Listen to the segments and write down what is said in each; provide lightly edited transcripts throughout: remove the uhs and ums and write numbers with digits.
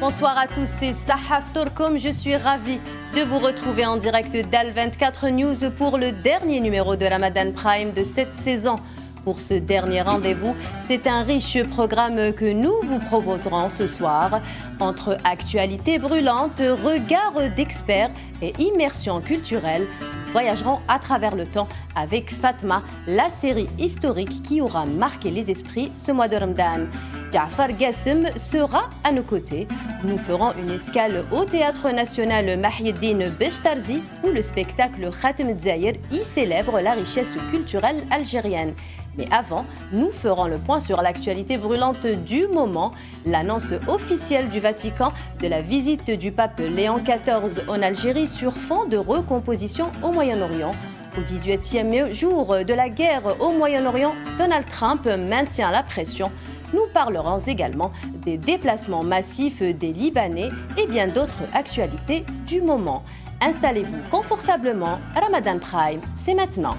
Bonsoir à tous, c'est Sahaf Torkom. Je suis ravie de vous retrouver en direct d'Al24 News pour le dernier numéro de Ramadan Prime de cette saison. Pour ce dernier rendez-vous, c'est un riche programme que nous vous proposerons ce soir. Entre actualités brûlantes, regards d'experts et immersion culturelle, nous voyagerons à travers le temps avec Fatma, la série historique qui aura marqué les esprits ce mois de Ramadan. Jafar Gassem sera à nos côtés. Nous ferons une escale au Théâtre National Mahieddine Bechtarzi où le spectacle Khatem Zahir y célèbre la richesse culturelle algérienne. Mais avant, nous ferons le point sur l'actualité brûlante du moment, l'annonce officielle du Vatican de la visite du pape Léon XIV en Algérie sur fond de recomposition au Moyen-Orient. Au 18e jour de la guerre au Moyen-Orient, Donald Trump maintient la pression. Nous parlerons également des déplacements massifs des Libanais et bien d'autres actualités du moment. Installez-vous confortablement, Ramadan Prime, c'est maintenant.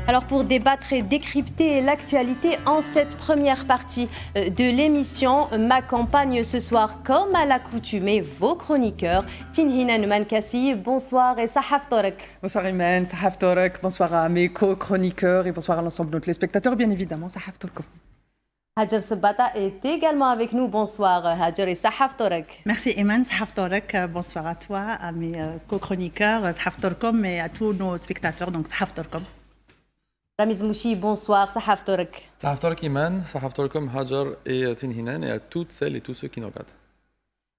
Alors pour débattre et décrypter l'actualité en cette première partie de l'émission, m'accompagnent ce soir comme à l'accoutumée vos chroniqueurs. Tinhinan Mankassi, bonsoir et Sahaf Torek. Bonsoir Imen, Sahaf Torek, bonsoir à mes co-chroniqueurs et bonsoir à l'ensemble de nos téléspectateurs, bien évidemment, Sahaf Torek. Hajar Sabata est également avec nous. Bonsoir Hajar et Sahaf Torek. Merci Iman, Sahaf Torek. Bonsoir à toi, à mes co-chroniqueurs, Sahaf Torkom et à tous nos spectateurs, donc Sahaf Torkom. Ramiz Mouchi, bonsoir, Sahaf Torek. Sahaf Torek Iman, Sahaf Torkom, Hajar et Tinhinan et à toutes celles et tous ceux qui nous regardent.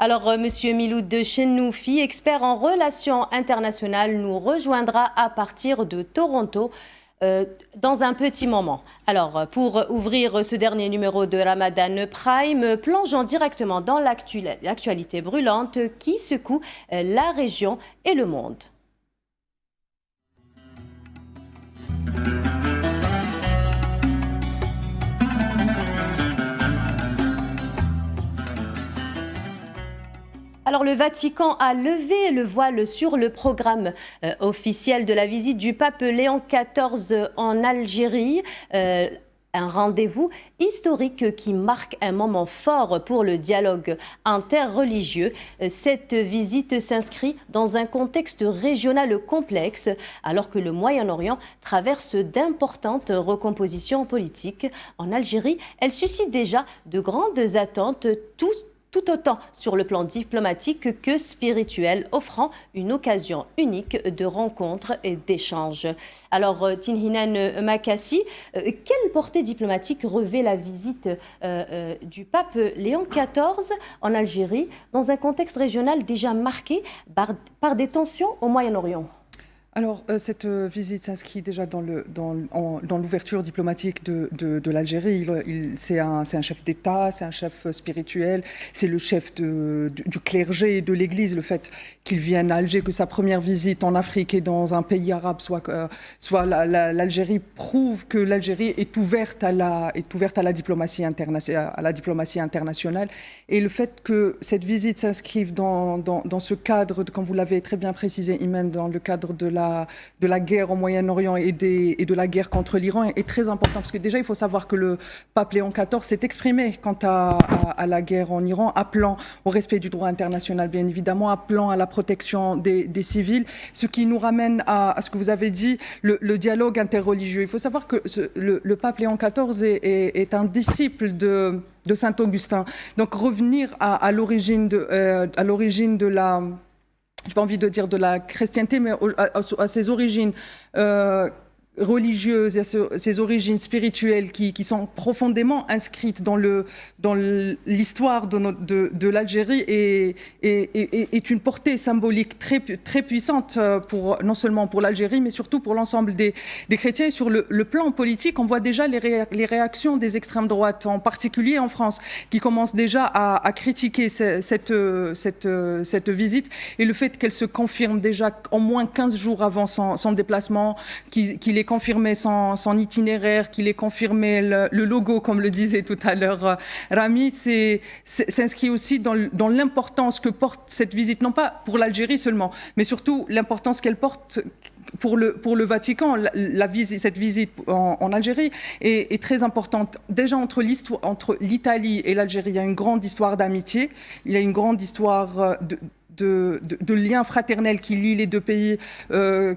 Alors, Monsieur Miloud de Chenoufi, expert en relations internationales, nous rejoindra à partir de Toronto dans un petit moment. Alors, pour ouvrir ce dernier numéro de Ramadan Prime, plongeons directement dans l'actualité brûlante qui secoue la région et le monde. Alors, le Vatican a levé le voile sur le programme officiel de la visite du pape Léon XIV en Algérie. Un rendez-vous historique qui marque un moment fort pour le dialogue interreligieux. Cette visite s'inscrit dans un contexte régional complexe, alors que le Moyen-Orient traverse d'importantes recompositions politiques. En Algérie, elle suscite déjà de grandes attentes, tout autant sur le plan diplomatique que spirituel, offrant une occasion unique de rencontre et d'échange. Alors, Tinhinan Makassi, quelle portée diplomatique revêt la visite du pape Léon XIV en Algérie dans un contexte régional déjà marqué par des tensions au Moyen-Orient ? Alors, cette visite s'inscrit déjà dans l'ouverture diplomatique de l'Algérie. C'est un chef d'État, c'est un chef spirituel, c'est le chef du clergé et de l'Église. Le fait qu'il vienne à Alger, que sa première visite en Afrique et dans un pays arabe soit l'Algérie, prouve que l'Algérie est ouverte à la diplomatie internationale. Et le fait que cette visite s'inscrive dans ce cadre, comme vous l'avez très bien précisé, Imen, dans le cadre de la guerre au Moyen-Orient et de la guerre contre l'Iran est très important. Parce que déjà, il faut savoir que le pape Léon XIV s'est exprimé quant à la guerre en Iran, appelant au respect du droit international, bien évidemment, appelant à la protection des civils, ce qui nous ramène à ce que vous avez dit, le dialogue interreligieux. Il faut savoir que le pape Léon XIV est un disciple de Saint-Augustin. Donc revenir à l'origine de la... j'ai pas envie de dire de la chrétienté, mais à ses origines religieuses, à ses origines spirituelles qui sont profondément inscrites dans l'histoire de l'Algérie est une portée symbolique très, très puissante non seulement pour l'Algérie, mais surtout pour l'ensemble des chrétiens. Et sur le plan politique, on voit déjà les réactions des extrêmes droites, en particulier en France, qui commencent déjà à critiquer cette visite et le fait qu'elle se confirme déjà en moins 15 jours avant son déplacement, qu'il ait confirmé son itinéraire, qu'il ait confirmé le logo, comme le disait tout à l'heure Rami, s'inscrit aussi dans l'importance que porte cette visite, non pas pour l'Algérie seulement, mais surtout l'importance qu'elle porte pour le Vatican. Cette visite en Algérie est très importante. Déjà, entre l'Italie et l'Algérie, il y a une grande histoire d'amitié, il y a une grande histoire de liens fraternels qui lient les deux pays,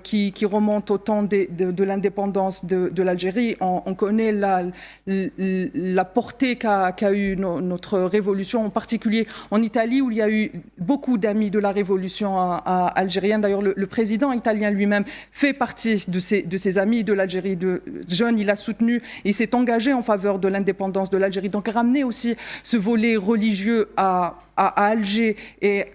qui remontent au temps de l'indépendance de l'Algérie. On connaît la portée qu'a eu notre révolution, en particulier en Italie, où il y a eu beaucoup d'amis de la révolution algérienne. D'ailleurs, le président italien lui-même fait partie de ces amis de l'Algérie. Jeune, il a soutenu et s'est engagé en faveur de l'indépendance de l'Algérie. Donc, ramener aussi ce volet religieux à Alger et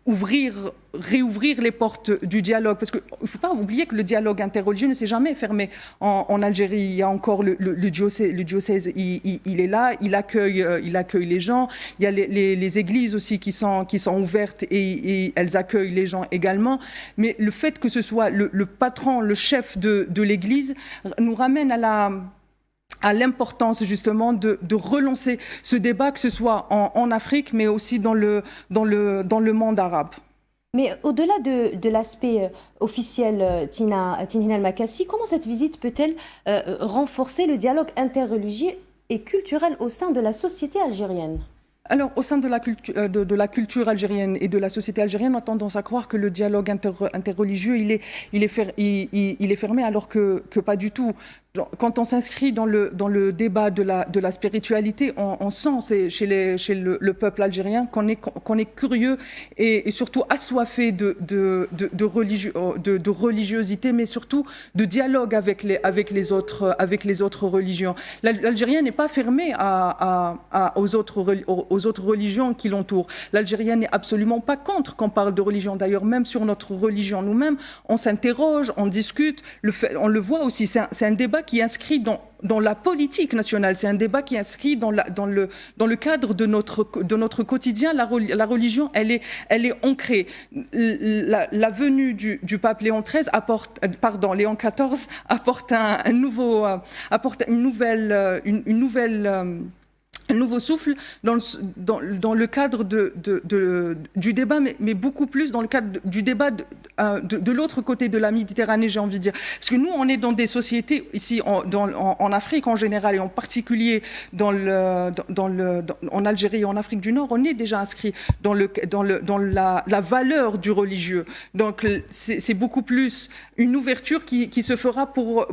réouvrir les portes du dialogue, parce qu'il ne faut pas oublier que le dialogue interreligieux ne s'est jamais fermé en Algérie. Il y a encore le diocèse, il est là, il accueille les gens. Il y a les églises aussi qui sont ouvertes et elles accueillent les gens également. Mais le fait que ce soit le patron, le chef de l'église, nous ramène à l'importance justement de relancer ce débat, que ce soit en Afrique, mais aussi dans le monde arabe. Mais au-delà de l'aspect officiel, Tinhine El-Makassi, comment cette visite peut-elle renforcer le dialogue interreligieux et culturel au sein de la société algérienne ? Alors, au sein de la culture algérienne et de la société algérienne, on a tendance à croire que le dialogue interreligieux, il est fermé, alors que pas du tout. Quand on s'inscrit dans le débat de la spiritualité, on sent chez le peuple algérien qu'on est curieux et surtout assoiffé de religiosité, mais surtout de dialogue avec les autres religions. L'Algérien n'est pas fermé aux autres religions qui l'entourent. L'Algérien n'est absolument pas contre qu'on parle de religion. D'ailleurs, même sur notre religion nous-mêmes, on s'interroge, on discute. On le voit aussi. C'est un débat qui est inscrit dans la politique nationale. C'est un débat qui est inscrit dans le cadre de notre quotidien. La religion, elle est ancrée. La venue du pape Léon XIV Léon XIV apporte un nouveau souffle dans le cadre du débat, mais beaucoup plus dans le cadre du débat de l'autre côté de la Méditerranée, j'ai envie de dire. Parce que nous, on est dans des sociétés, ici en Afrique en général, et en particulier en Algérie et en Afrique du Nord, on est déjà inscrit dans la valeur du religieux. Donc c'est beaucoup plus une ouverture qui se fera pour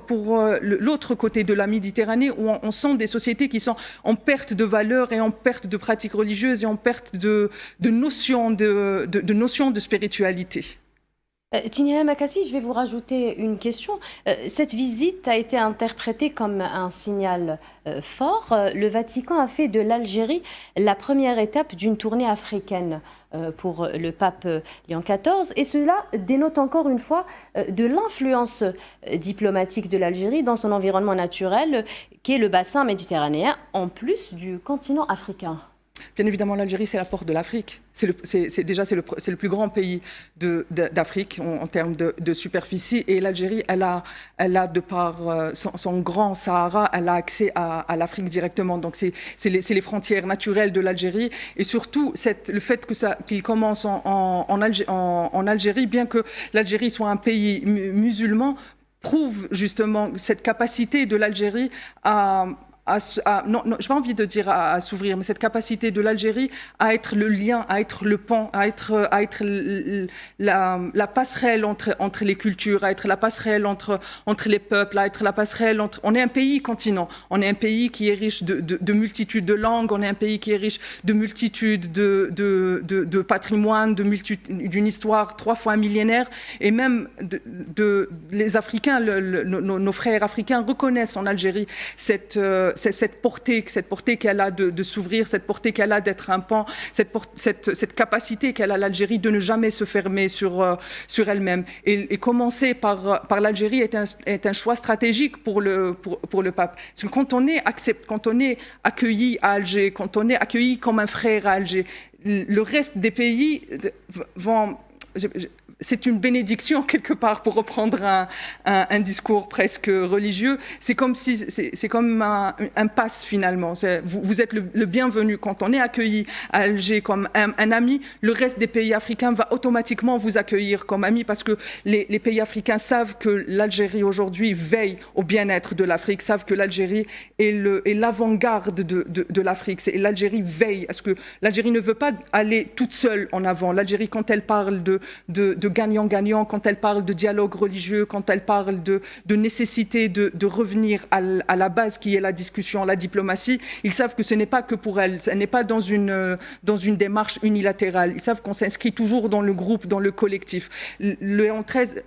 l'autre côté de la Méditerranée, où on sent des sociétés qui sont en perte de valeurs et en perte de pratiques religieuses et en perte de notions de spiritualité. Tinhine El-Makassi, je vais vous rajouter une question. Cette visite a été interprétée comme un signal fort. Le Vatican a fait de l'Algérie la première étape d'une tournée africaine pour le pape Léon XIV. Et cela dénote encore une fois de l'influence diplomatique de l'Algérie dans son environnement naturel, qui est le bassin méditerranéen, en plus du continent africain. Bien évidemment, l'Algérie, c'est la porte de l'Afrique. C'est le plus grand pays d'Afrique en termes de superficie. Et l'Algérie, elle a de par son grand Sahara, elle a accès à l'Afrique directement. Donc, c'est les frontières naturelles de l'Algérie. Et surtout, le fait qu'il commence en Algérie, bien que l'Algérie soit un pays musulman, prouve justement cette capacité de l'Algérie non, j'ai pas envie de dire à s'ouvrir, mais cette capacité de l'Algérie à être le lien, à être le pont, à être la passerelle entre les cultures, à être la passerelle entre les peuples, à être la passerelle entre... On est un pays continent, on est un pays qui est riche de multitudes de langues, on est un pays qui est riche de multitudes de patrimoine, d'une histoire 3 fois millénaire, et même les Africains, nos frères africains reconnaissent en Algérie cette portée qu'elle a de s'ouvrir, cette portée qu'elle a d'être un pan, cette capacité qu'elle a, l'Algérie, de ne jamais se fermer sur elle-même. Et commencer par l'Algérie est un choix stratégique pour le pape. Parce que quand on est accueilli à Alger, quand on est accueilli comme un frère à Alger, le reste des pays vont c'est une bénédiction quelque part, pour reprendre un discours presque religieux. C'est comme un pass finalement. Vous êtes le bienvenu. Quand on est accueilli à Alger comme un ami, le reste des pays africains va automatiquement vous accueillir comme ami, parce que les pays africains savent que l'Algérie aujourd'hui veille au bien-être de l'Afrique, savent que l'Algérie est l'avant-garde de l'Afrique. L'Algérie veille à ce que l'Algérie ne veut pas aller toute seule en avant. L'Algérie, quand elle parle de gagnant-gagnant, quand elle parle de dialogue religieux, quand elle parle de nécessité de revenir à la base qui est la discussion, la diplomatie, ils savent que ce n'est pas que pour elle, ce n'est pas dans une démarche unilatérale. Ils savent qu'on s'inscrit toujours dans le groupe, dans le collectif. Léon XIV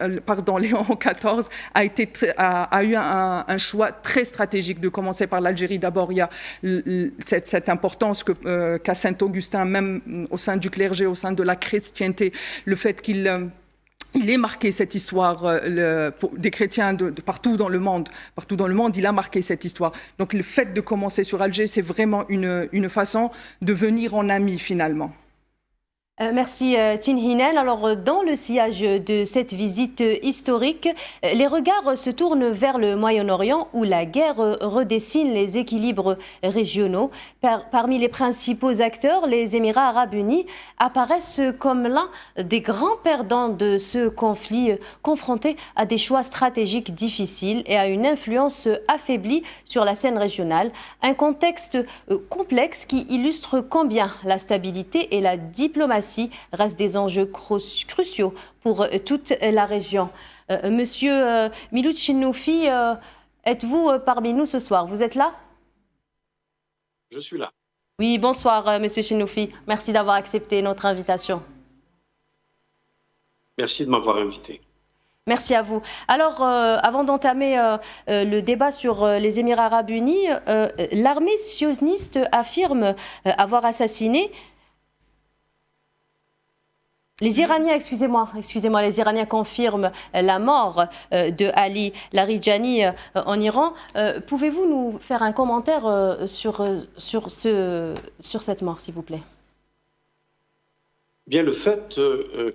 a eu un choix très stratégique de commencer par l'Algérie. D'abord, il y a cette importance qu'a Saint-Augustin, même au sein du clergé, au sein de la chrétienté, le fait qu'il ait marqué cette histoire des chrétiens de partout dans le monde. Partout dans le monde, il a marqué cette histoire. Donc le fait de commencer sur Alger, c'est vraiment une façon de venir en ami finalement. Merci Tin Hinan. Alors, dans le sillage de cette visite historique, les regards se tournent vers le Moyen-Orient, où la guerre redessine les équilibres régionaux. Parmi les principaux acteurs, les Émirats arabes unis apparaissent comme l'un des grands perdants de ce conflit, confrontés à des choix stratégiques difficiles et à une influence affaiblie sur la scène régionale. Un contexte complexe qui illustre combien la stabilité et la diplomatie restent des enjeux cruciaux pour toute la région. Monsieur Miloud Chenoufi, êtes-vous parmi nous ce soir? Vous êtes là? Je suis là. Oui, bonsoir Monsieur Chenoufi. Merci d'avoir accepté notre invitation. Merci de m'avoir invité. Merci à vous. Alors, avant d'entamer le débat sur les Émirats arabes unis, l'armée sioniste affirme avoir assassiné les Iraniens, les Iraniens confirment la mort de Ali Larijani en Iran. Pouvez-vous nous faire un commentaire sur cette mort, s'il vous plaît? Bien, le fait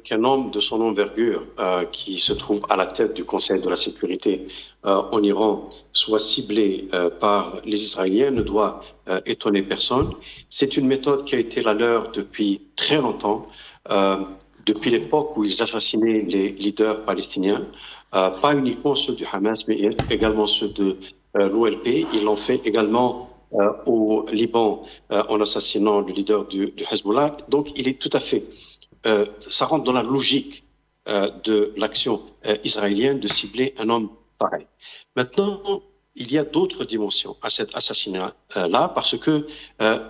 qu'un homme de son envergure, qui se trouve à la tête du Conseil de la sécurité en Iran, soit ciblé par les Israéliens ne doit étonner personne. C'est une méthode qui a été la leur depuis très longtemps. Depuis l'époque où ils assassinaient les leaders palestiniens, pas uniquement ceux du Hamas, mais également ceux de l'OLP. Ils l'ont fait également au Liban en assassinant le leader du Hezbollah. Donc, il est tout à fait, ça rentre dans la logique de l'action israélienne de cibler un homme pareil. Maintenant, il y a d'autres dimensions à cet assassinat-là, parce que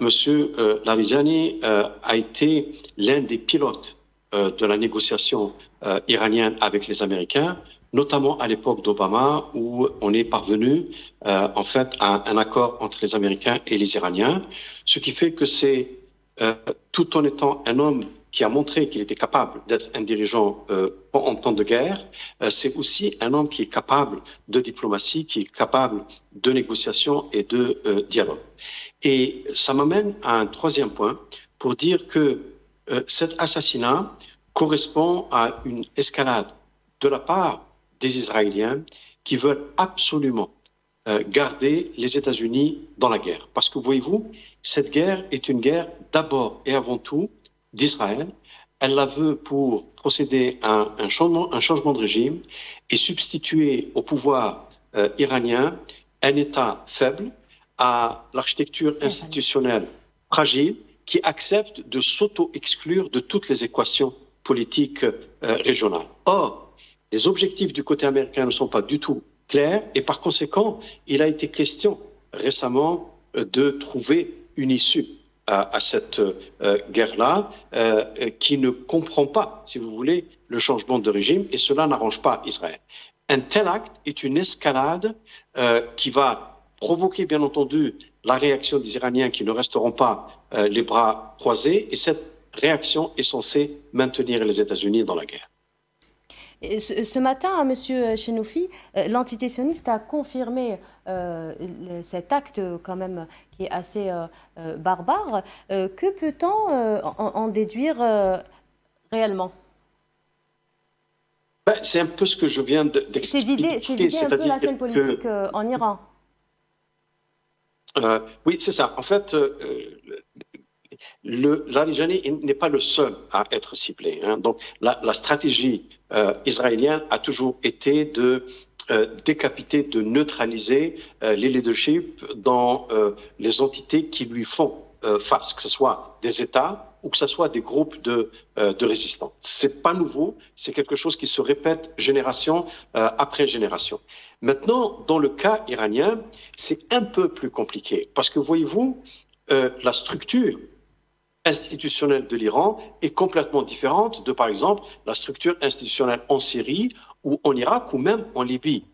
Monsieur Larijani a été l'un des pilotes de la négociation iranienne avec les Américains, notamment à l'époque d'Obama, où on est parvenu en fait à un accord entre les Américains et les Iraniens, ce qui fait que c'est, tout en étant un homme qui a montré qu'il était capable d'être un dirigeant en temps de guerre, c'est aussi un homme qui est capable de diplomatie, qui est capable de négociation et de dialogue. Et ça m'amène à un troisième point pour dire que cet assassinat correspond à une escalade de la part des Israéliens qui veulent absolument garder les États-Unis dans la guerre. Parce que, voyez-vous, cette guerre est une guerre d'abord et avant tout d'Israël. Elle la veut pour procéder à un changement de régime et substituer au pouvoir iranien un État faible à l'architecture institutionnelle fragile qui accepte de s'auto-exclure de toutes les équations politiques régionales. Or, les objectifs du côté américain ne sont pas du tout clairs et par conséquent, il a été question récemment de trouver une issue à cette guerre-là qui ne comprend pas, si vous voulez, le changement de régime et cela n'arrange pas Israël. Un tel acte est une escalade qui va provoquer, bien entendu, la réaction des Iraniens qui ne resteront pas les bras croisés et cette réaction est censée maintenir les États-Unis dans la guerre. Ce matin, Monsieur Chenoufi, l'entité sioniste a confirmé cet acte quand même qui est assez barbare. Que peut-on en déduire réellement? c'est un peu ce que je viens d'expliquer. C'est vider un peu la scène politique en Iran. Oui, c'est ça. En fait, l'Arijani n'est pas le seul à être ciblé. Hein. Donc, la stratégie israélienne a toujours été de décapiter, de neutraliser les leaderships dans les entités qui lui font face, que ce soit des États ou que ce soit des groupes de résistants. C'est pas nouveau, c'est quelque chose qui se répète génération après génération. Maintenant, dans le cas iranien, c'est un peu plus compliqué parce que, voyez-vous, la structure institutionnelle de l'Iran est complètement différente de, par exemple, la structure institutionnelle en Syrie ou en Irak ou même en Libye,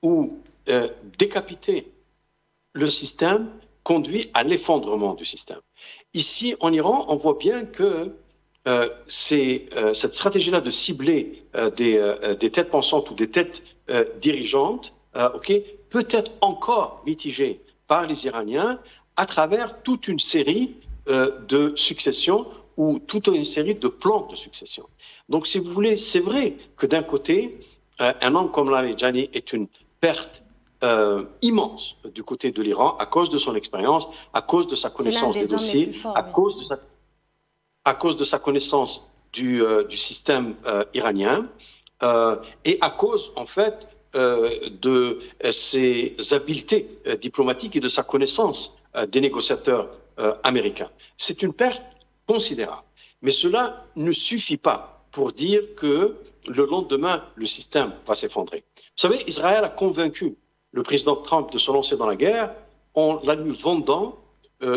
où décapiter le système conduit à l'effondrement du système. Ici, en Iran, on voit bien que cette stratégie-là de cibler des têtes pensantes ou des têtes dirigeantes peut être encore mitigée par les Iraniens à travers toute une série de successions ou toute une série de plans de succession. Donc, si vous voulez, c'est vrai que d'un côté, un homme comme l'Arijani est une perte immense du côté de l'Iran à cause de son expérience, à cause de sa connaissance des dossiers, à cause de sa connaissance du système iranien et à cause, en fait, de ses habiletés diplomatiques et de sa connaissance des négociateurs américains. C'est une perte considérable. Mais cela ne suffit pas pour dire que le lendemain, le système va s'effondrer. Vous savez, Israël a convaincu le président Trump de se lancer dans la guerre en la lui vendant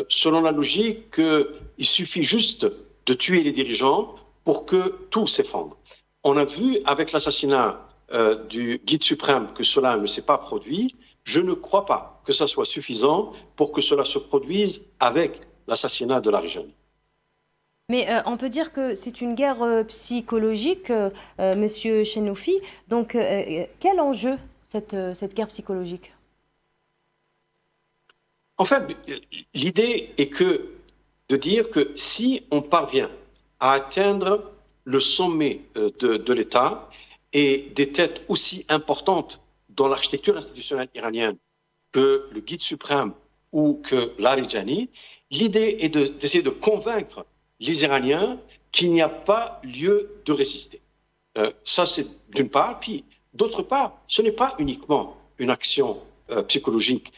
selon la logique qu'il suffit juste de tuer les dirigeants pour que tout s'effondre. On a vu avec l'assassinat du guide suprême que cela ne s'est pas produit. Je ne crois pas que ça soit suffisant pour que cela se produise avec l'assassinat de l'Arijani. Mais on peut dire que c'est une guerre psychologique, Monsieur Chenoufi. Donc, quel enjeu cette guerre psychologique? En fait, l'idée est de dire que si on parvient à atteindre le sommet de l'État et des têtes aussi importantes dans l'architecture institutionnelle iranienne que le guide suprême ou que l'Arijani, l'idée est d'essayer de convaincre les Iraniens qu'il n'y a pas lieu de résister. Ça, c'est d'une part. Puis, d'autre part, ce n'est pas uniquement une action psychologique.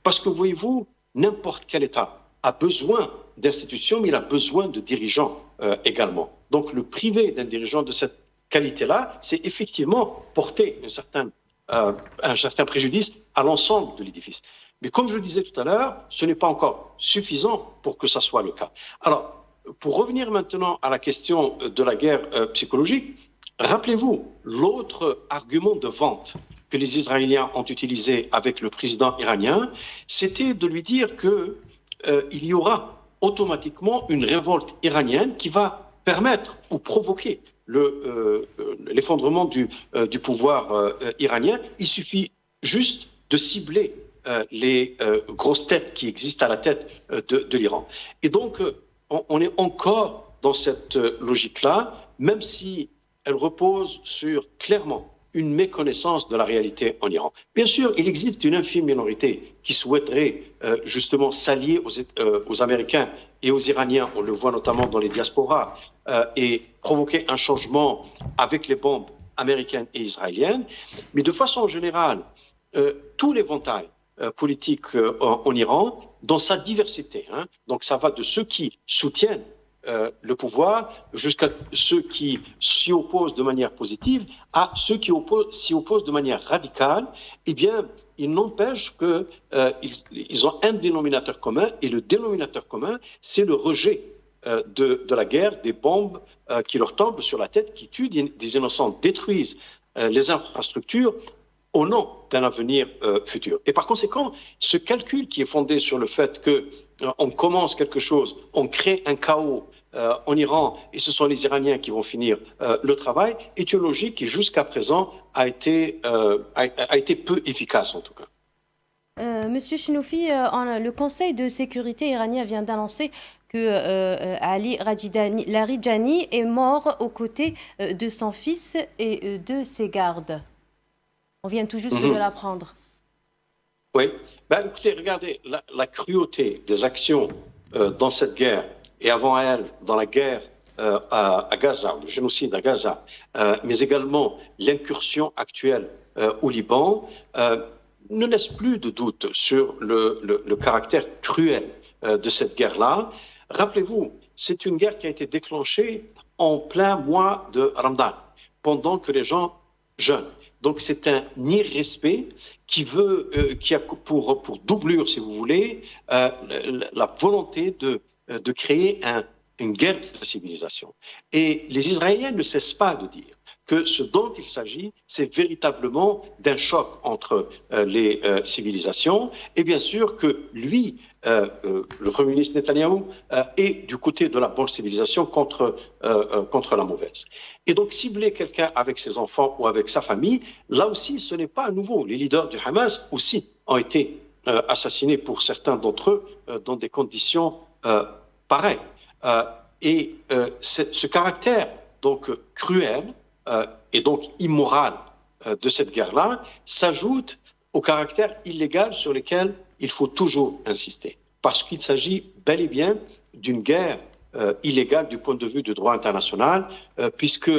Parce que, voyez-vous, n'importe quel État a besoin d'institutions, mais il a besoin de dirigeants également. Donc, le privé d'un dirigeant de cette qualité-là, c'est effectivement porter un certain préjudice à l'ensemble de l'édifice. Mais comme je le disais tout à l'heure, ce n'est pas encore suffisant pour que ça soit le cas. Alors, pour revenir maintenant à la question de la guerre psychologique, rappelez-vous, l'autre argument de vente que les Israéliens ont utilisé avec le président iranien, c'était de lui dire qu'il y aura automatiquement une révolte iranienne qui va permettre ou provoquer l'effondrement du pouvoir iranien. Il suffit juste de cibler les grosses têtes qui existent à la tête de l'Iran. Et donc, on est encore dans cette logique-là, même si elle repose sur, clairement, une méconnaissance de la réalité en Iran. Bien sûr, il existe une infime minorité qui souhaiterait justement s'allier aux Américains et aux Iraniens, on le voit notamment dans les diasporas, et provoquer un changement avec les bombes américaines et israéliennes. Mais de façon générale, tout l'éventail politique en Iran, dans sa diversité, donc ça va de ceux qui soutiennent le pouvoir jusqu'à ceux qui s'y opposent de manière positive à ceux qui s'y opposent de manière radicale, eh bien, il n'empêche qu'ils ont un dénominateur commun, et le dénominateur commun, c'est le rejet de la guerre, des bombes qui leur tombent sur la tête, qui tuent des innocents, détruisent les infrastructures au nom d'un avenir futur. Et par conséquent, ce calcul qui est fondé sur le fait qu'on commence quelque chose, on crée un chaos en Iran et ce sont les Iraniens qui vont finir le travail, est une logique qui jusqu'à présent a été peu efficace en tout cas. Monsieur Chenoufi, le Conseil de sécurité iranien vient d'annoncer que Ali Larijani est mort aux côtés de son fils et de ses gardes. On vient tout juste de l'apprendre. Oui. Ben, écoutez, regardez, la cruauté des actions dans cette guerre et avant elle, dans la guerre à Gaza, le génocide à Gaza, mais également l'incursion actuelle au Liban, ne laisse plus de doute sur le caractère cruel de cette guerre-là. Rappelez-vous, c'est une guerre qui a été déclenchée en plein mois de Ramadan, pendant que les gens jeûnent. Donc c'est un irrespect qui a pour doublure, si vous voulez, la volonté de créer une guerre de civilisation. Et les Israéliens ne cessent pas de dire que ce dont il s'agit, c'est véritablement d'un choc entre les civilisations. Et bien sûr que lui, le Premier ministre Netanyahou, est du côté de la bonne civilisation contre la mauvaise. Et donc cibler quelqu'un avec ses enfants ou avec sa famille, là aussi, ce n'est pas nouveau. Les leaders du Hamas aussi ont été assassinés pour certains d'entre eux dans des conditions pareilles. Et ce caractère donc cruel et donc immoral de cette guerre-là s'ajoute au caractère illégal sur lequel il faut toujours insister. Parce qu'il s'agit bel et bien d'une guerre illégale du point de vue du droit international, puisque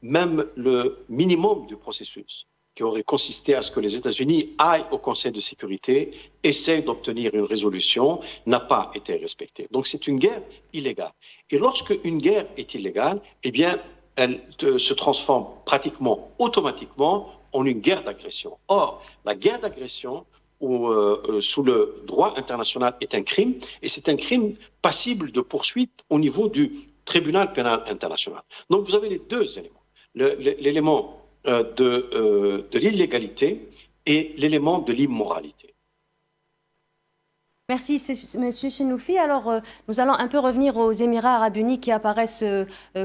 même le minimum du processus qui aurait consisté à ce que les États-Unis aillent au Conseil de sécurité, essayent d'obtenir une résolution, n'a pas été respecté. Donc c'est une guerre illégale. Et lorsque une guerre est illégale, eh bien, elle se transforme pratiquement automatiquement en une guerre d'agression. Or, la guerre d'agression sous le droit international est un crime, et c'est un crime passible de poursuite au niveau du tribunal pénal international. Donc vous avez les deux éléments. L'élément de l'illégalité et l'élément de l'immoralité. Merci, Monsieur Chenoufi. Alors, nous allons un peu revenir aux Émirats arabes unis qui apparaissent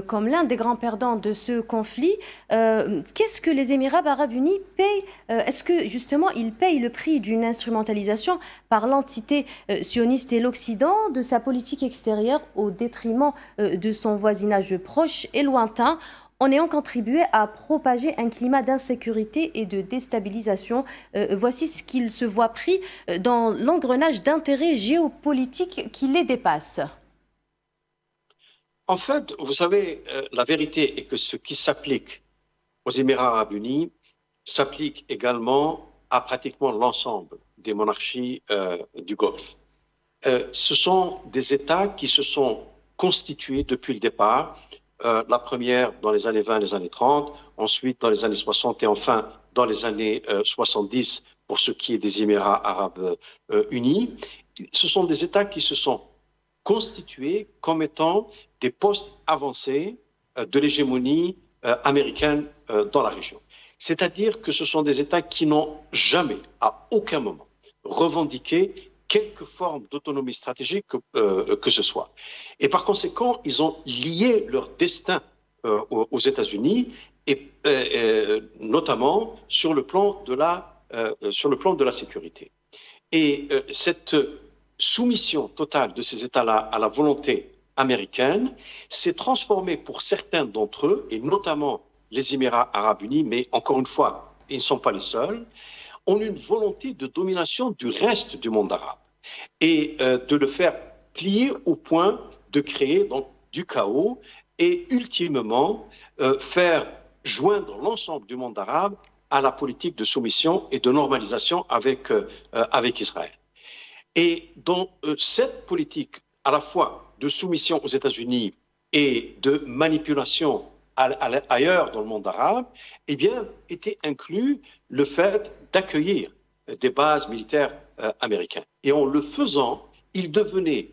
comme l'un des grands perdants de ce conflit. Qu'est-ce que les Émirats arabes unis payent? Est-ce que, justement, ils payent le prix d'une instrumentalisation par l'entité sioniste et l'Occident de sa politique extérieure au détriment de son voisinage proche et lointain, en ayant contribué à propager un climat d'insécurité et de déstabilisation? Voici ce qu'ils se voient pris dans l'engrenage d'intérêts géopolitiques qui les dépassent. En fait, vous savez, la vérité est que ce qui s'applique aux Émirats arabes unis s'applique également à pratiquement l'ensemble des monarchies du Golfe. Ce sont des États qui se sont constitués depuis le départ. La première dans les années 20 et les années 30, ensuite dans les années 60 et enfin dans les années 70 pour ce qui est des Émirats arabes unis. Ce sont des États qui se sont constitués comme étant des postes avancés de l'hégémonie américaine dans la région. C'est-à-dire que ce sont des États qui n'ont jamais, à aucun moment, revendiqué quelque forme d'autonomie stratégique que ce soit. Et par conséquent, ils ont lié leur destin aux États-Unis, et notamment sur le plan de la sécurité. Et cette soumission totale de ces États-là à la volonté américaine s'est transformée pour certains d'entre eux, et notamment les Émirats arabes unis, mais encore une fois, ils ne sont pas les seuls, ont une volonté de domination du reste du monde arabe et de le faire plier au point de créer donc du chaos et ultimement faire joindre l'ensemble du monde arabe à la politique de soumission et de normalisation avec Israël. Et dans cette politique à la fois de soumission aux États-Unis et de manipulation ailleurs dans le monde arabe, eh bien, était inclus le fait d'accueillir des bases militaires américaines. Et en le faisant, il devenait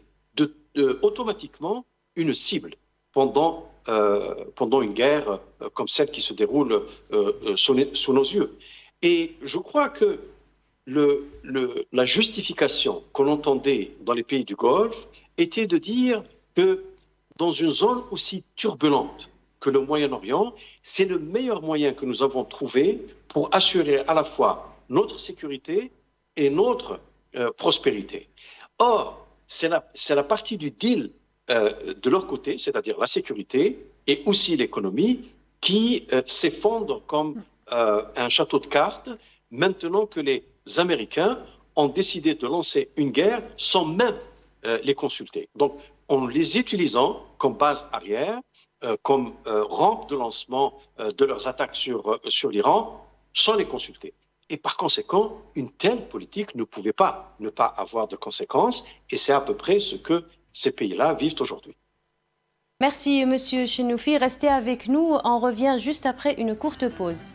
automatiquement une cible pendant une guerre comme celle qui se déroule sous nos yeux. Et je crois que la justification qu'on entendait dans les pays du Golfe était de dire que dans une zone aussi turbulente que le Moyen-Orient, c'est le meilleur moyen que nous avons trouvé pour assurer à la fois notre sécurité et notre prospérité. Or, c'est la partie du deal de leur côté, c'est-à-dire la sécurité et aussi l'économie, qui s'effondrent comme un château de cartes, maintenant que les Américains ont décidé de lancer une guerre sans même les consulter. Donc, en les utilisant comme base arrière, comme rampe de lancement de leurs attaques sur l'Iran, sans les consulter. Et par conséquent, une telle politique ne pouvait pas ne pas avoir de conséquences, et c'est à peu près ce que ces pays-là vivent aujourd'hui. Merci, Monsieur Chenoufi. Restez avec nous. On revient juste après une courte pause.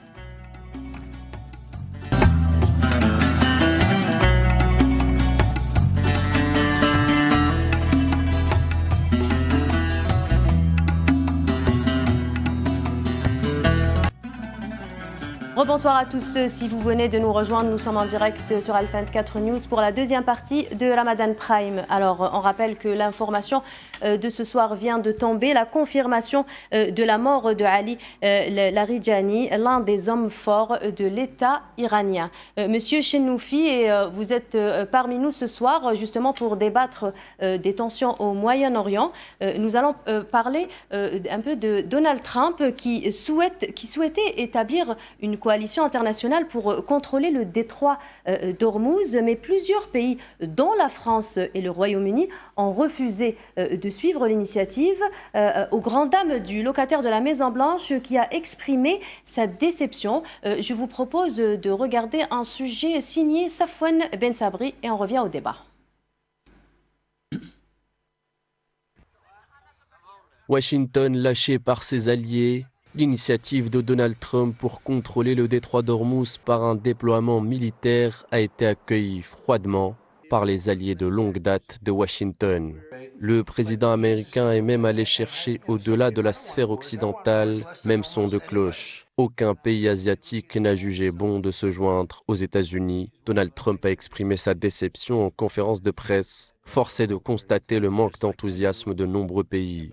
Rebonsoir à tous. Si vous venez de nous rejoindre, nous sommes en direct sur Al 24 News pour la deuxième partie de Ramadan Prime. Alors, on rappelle que l'information de ce soir vient de tomber, la confirmation de la mort de Ali Larijani, l'un des hommes forts de l'État iranien. Monsieur Chenoufi, vous êtes parmi nous ce soir justement pour débattre des tensions au Moyen-Orient. Nous allons parler un peu de Donald Trump qui souhaitait établir une coalition internationale pour contrôler le détroit d'Ormuz, mais plusieurs pays, dont la France et le Royaume-Uni, ont refusé de suivre l'initiative, aux grandes dames du locataire de la Maison-Blanche qui a exprimé sa déception. Je vous propose de regarder un sujet signé Safwan Ben Sabri et on revient au débat. Washington lâché par ses alliés. L'initiative de Donald Trump pour contrôler le détroit d'Ormuz par un déploiement militaire a été accueillie froidement par les alliés de longue date de Washington. Le président américain est même allé chercher au-delà de la sphère occidentale, même son de cloche. Aucun pays asiatique n'a jugé bon de se joindre aux États-Unis. Donald Trump a exprimé sa déception en conférence de presse. Force est de constater le manque d'enthousiasme de nombreux pays.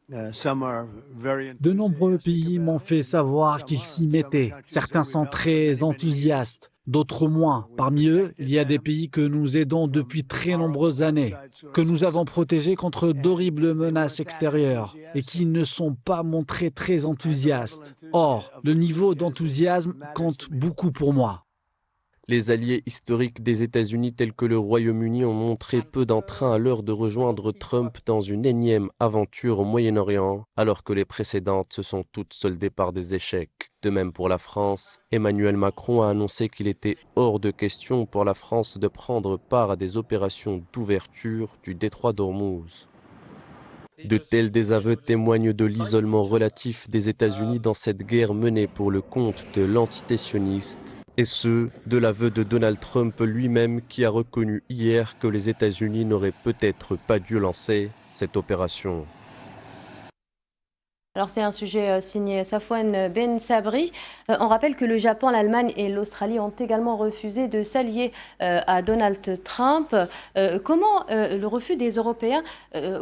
De nombreux pays m'ont fait savoir qu'ils s'y mettaient. Certains sont très enthousiastes, d'autres moins. Parmi eux, il y a des pays que nous aidons depuis très nombreuses années, que nous avons protégés contre d'horribles menaces extérieures et qui ne sont pas montrés très enthousiastes. Or, le niveau d'enthousiasme compte beaucoup pour moi. Les alliés historiques des États-Unis tels que le Royaume-Uni ont montré peu d'entrain à l'heure de rejoindre Trump dans une énième aventure au Moyen-Orient, alors que les précédentes se sont toutes soldées par des échecs. De même pour la France, Emmanuel Macron a annoncé qu'il était hors de question pour la France de prendre part à des opérations d'ouverture du détroit d'Ormuz. De tels désaveux témoignent de l'isolement relatif des États-Unis dans cette guerre menée pour le compte de l'entité sioniste, et ce, de l'aveu de Donald Trump lui-même qui a reconnu hier que les États-Unis n'auraient peut-être pas dû lancer cette opération. Alors c'est un sujet signé Safwan Ben Sabri. On rappelle que le Japon, l'Allemagne et l'Australie ont également refusé de s'allier à Donald Trump. Comment le refus des Européens,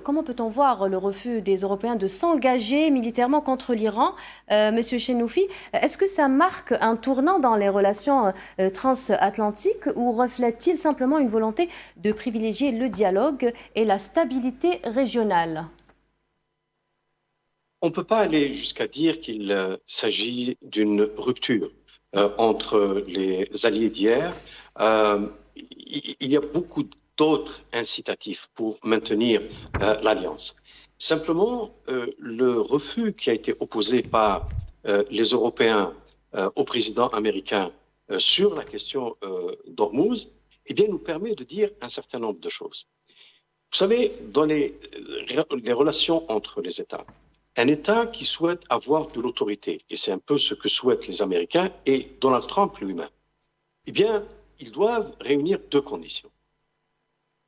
comment peut-on voir le refus des Européens de s'engager militairement contre l'Iran, Monsieur Chenoufi? Est-ce que ça marque un tournant dans les relations transatlantiques ou reflète-t-il simplement une volonté de privilégier le dialogue et la stabilité régionale? On ne peut pas aller jusqu'à dire qu'il s'agit d'une rupture entre les alliés d'hier. Il y a beaucoup d'autres incitatifs pour maintenir l'alliance. Simplement, le refus qui a été opposé par les Européens au président américain sur la question d'Ormuz, eh bien, nous permet de dire un certain nombre de choses. Vous savez, dans les relations entre les États, un État qui souhaite avoir de l'autorité, et c'est un peu ce que souhaitent les Américains et Donald Trump lui-même, eh bien, ils doivent réunir deux conditions.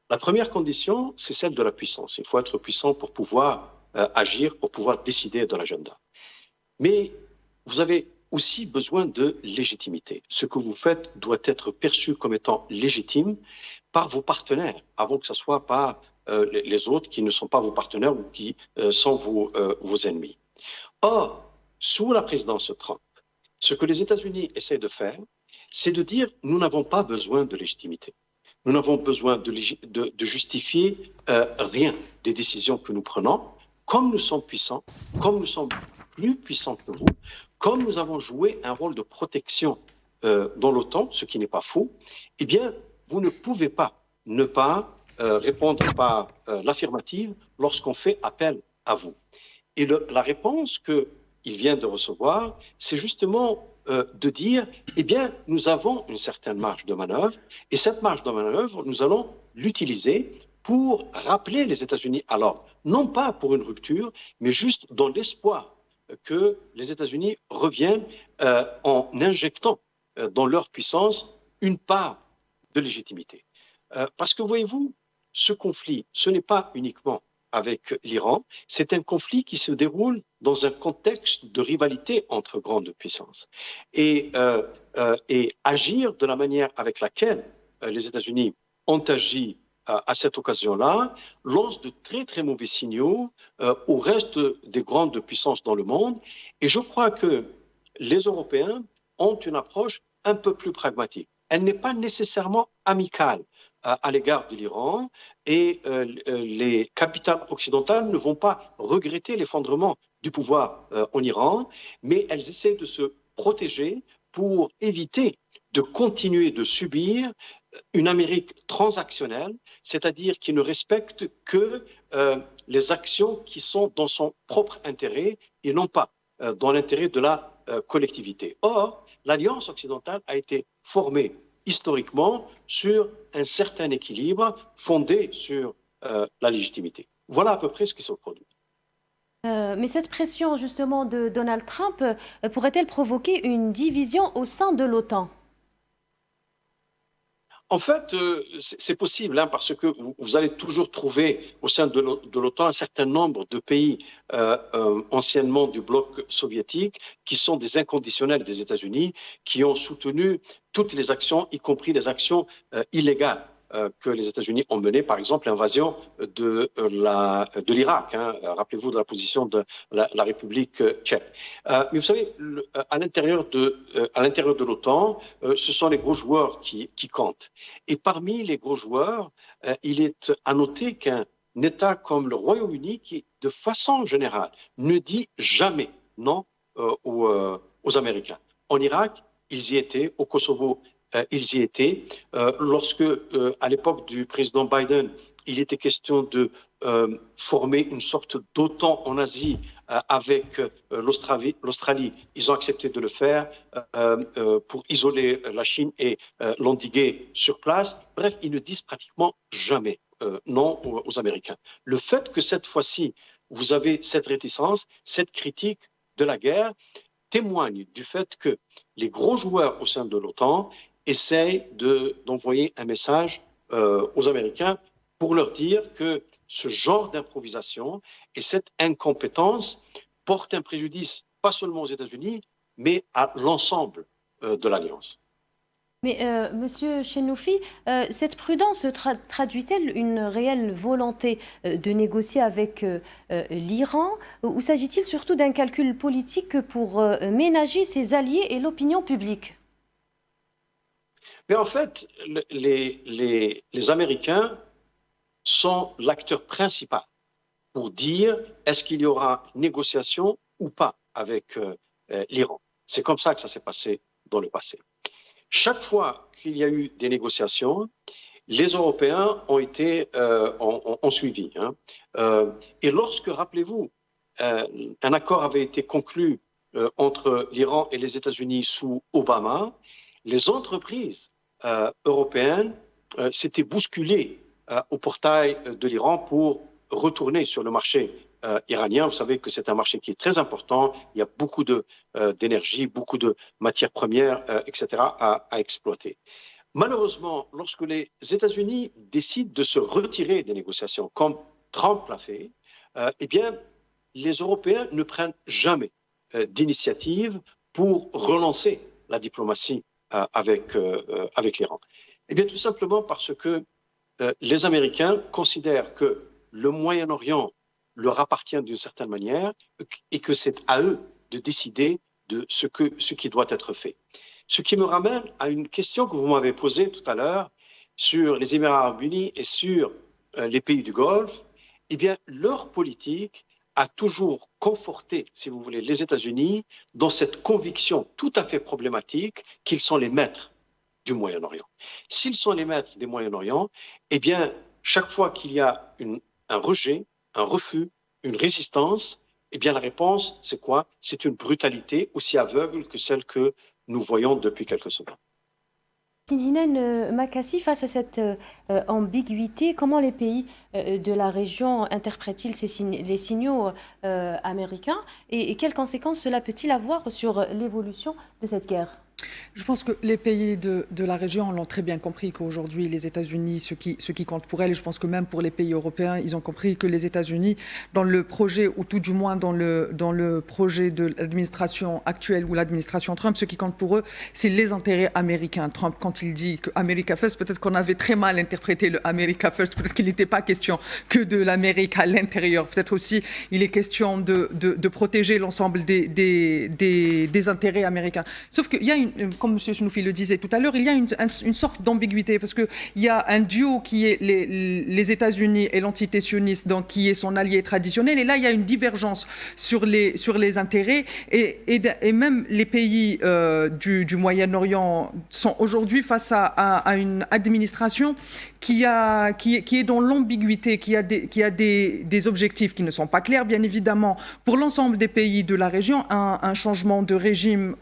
La première condition, c'est celle de la puissance. Il faut être puissant pour pouvoir agir, pour pouvoir décider de l'agenda. Mais vous avez aussi besoin de légitimité. Ce que vous faites doit être perçu comme étant légitime par vos partenaires, avant que ce soit par les autres qui ne sont pas vos partenaires ou qui sont vos ennemis. Or, sous la présidence Trump, ce que les États-Unis essaient de faire, c'est de dire nous n'avons pas besoin de légitimité. Nous n'avons besoin de justifier rien des décisions que nous prenons. Comme nous sommes puissants, comme nous sommes plus puissants que vous, comme nous avons joué un rôle de protection dans l'OTAN, ce qui n'est pas faux, eh bien, vous ne pouvez pas ne pas répondre par l'affirmative lorsqu'on fait appel à vous. Et la réponse qu'il vient de recevoir, c'est justement de dire, eh bien, nous avons une certaine marge de manœuvre, et cette marge de manœuvre, nous allons l'utiliser pour rappeler les États-Unis à l'ordre. Non pas pour une rupture, mais juste dans l'espoir que les États-Unis reviennent en injectant dans leur puissance une part de légitimité. Parce que voyez-vous, ce conflit, ce n'est pas uniquement avec l'Iran, c'est un conflit qui se déroule dans un contexte de rivalité entre grandes puissances. Et agir de la manière avec laquelle les États-Unis ont agi à cette occasion-là lance de très très mauvais signaux au reste des grandes puissances dans le monde. Et je crois que les Européens ont une approche un peu plus pragmatique. Elle n'est pas nécessairement amicale à l'égard de l'Iran et les capitales occidentales ne vont pas regretter l'effondrement du pouvoir en Iran, mais elles essaient de se protéger pour éviter de continuer de subir une Amérique transactionnelle, c'est-à-dire qui ne respecte que les actions qui sont dans son propre intérêt et non pas dans l'intérêt de la collectivité. Or, l'Alliance occidentale a été formée historiquement sur un certain équilibre fondé sur la légitimité. Voilà à peu près ce qui se produit. Mais cette pression justement de Donald Trump pourrait-elle provoquer une division au sein de l'OTAN ? En fait, c'est possible, hein, parce que vous allez toujours trouver au sein de l'OTAN un certain nombre de pays anciennement du bloc soviétique qui sont des inconditionnels des États-Unis, qui ont soutenu toutes les actions, y compris les actions illégales que les États-Unis ont menées, par exemple l'invasion de l'Irak. Hein. Rappelez-vous de la position de la République tchèque. Mais vous savez, à l'intérieur de l'OTAN, ce sont les gros joueurs qui comptent. Et parmi les gros joueurs, il est à noter qu'un État comme le Royaume-Uni, qui de façon générale ne dit jamais non aux Américains. En Irak, ils y étaient. Au Kosovo, ils y étaient. Lorsque, à l'époque du président Biden, il était question de former une sorte d'OTAN en Asie avec l'Australie, ils ont accepté de le faire pour isoler la Chine et l'endiguer sur place. Bref, ils ne disent pratiquement jamais non aux Américains. Le fait que cette fois-ci, vous avez cette réticence, cette critique de la guerre, témoigne du fait que les gros joueurs au sein de l'OTAN essayent d'envoyer un message aux Américains pour leur dire que ce genre d'improvisation et cette incompétence portent un préjudice pas seulement aux États-Unis, mais à l'ensemble de l'Alliance. Mais Monsieur Chenoufi, cette prudence traduit-elle une réelle volonté de négocier avec l'Iran ou s'agit-il surtout d'un calcul politique pour ménager ses alliés et l'opinion publique ? Mais en fait, les Américains sont l'acteur principal pour dire est-ce qu'il y aura négociation ou pas avec l'Iran. C'est comme ça que ça s'est passé dans le passé. Chaque fois qu'il y a eu des négociations, les Européens ont suivi. Hein. Et lorsque, rappelez-vous, un accord avait été conclu entre l'Iran et les États-Unis sous Obama, les entreprises européennes s'étaient bousculées au portail de l'Iran pour retourner sur le marché iranien. Vous savez que c'est un marché qui est très important. Il y a beaucoup d'énergie, beaucoup de matières premières, etc. à exploiter. Malheureusement, lorsque les États-Unis décident de se retirer des négociations, comme Trump l'a fait, eh bien, les Européens ne prennent jamais d'initiative pour relancer la diplomatie avec l'Iran. Eh bien, tout simplement parce que les Américains considèrent que le Moyen-Orient leur appartient d'une certaine manière et que c'est à eux de décider de ce qui doit être fait. Ce qui me ramène à une question que vous m'avez posée tout à l'heure sur les Émirats arabes unis et sur les pays du Golfe, eh bien, leur politique a toujours conforté, si vous voulez, les États-Unis dans cette conviction tout à fait problématique qu'ils sont les maîtres du Moyen-Orient. S'ils sont les maîtres du Moyen-Orient, eh bien, chaque fois qu'il y a un rejet, un refus, une résistance, eh bien, la réponse, c'est quoi? C'est une brutalité aussi aveugle que celle que nous voyons depuis quelques semaines. Tinhinan Makassi, face à cette ambiguïté, comment les pays de la région interprètent-ils les signaux américains et quelles conséquences cela peut-il avoir sur l'évolution de cette guerre? Je pense que les pays de la région l'ont très bien compris qu'aujourd'hui, les États-Unis, ce qui compte pour elles, je pense que même pour les pays européens, ils ont compris que les États-Unis, dans le projet, ou tout du moins dans le projet de l'administration actuelle ou l'administration Trump, ce qui compte pour eux, c'est les intérêts américains. Trump, quand il dit que America First, peut-être qu'on avait très mal interprété le America First, peut-être qu'il n'était pas question que de l'Amérique à l'intérieur. Peut-être aussi, il est question de protéger l'ensemble des intérêts américains. Sauf qu'il y a comme M. Chenoufi le disait tout à l'heure, il y a une sorte d'ambiguïté parce qu'il y a un duo qui est les États-Unis et l'entité sioniste, donc qui est son allié traditionnel. Et là, il y a une divergence sur les intérêts. Et même les pays du Moyen-Orient sont aujourd'hui face à une administration qui est dans l'ambiguïté, qui a des objectifs qui ne sont pas clairs, bien évidemment. Pour l'ensemble des pays de la région, un changement de régime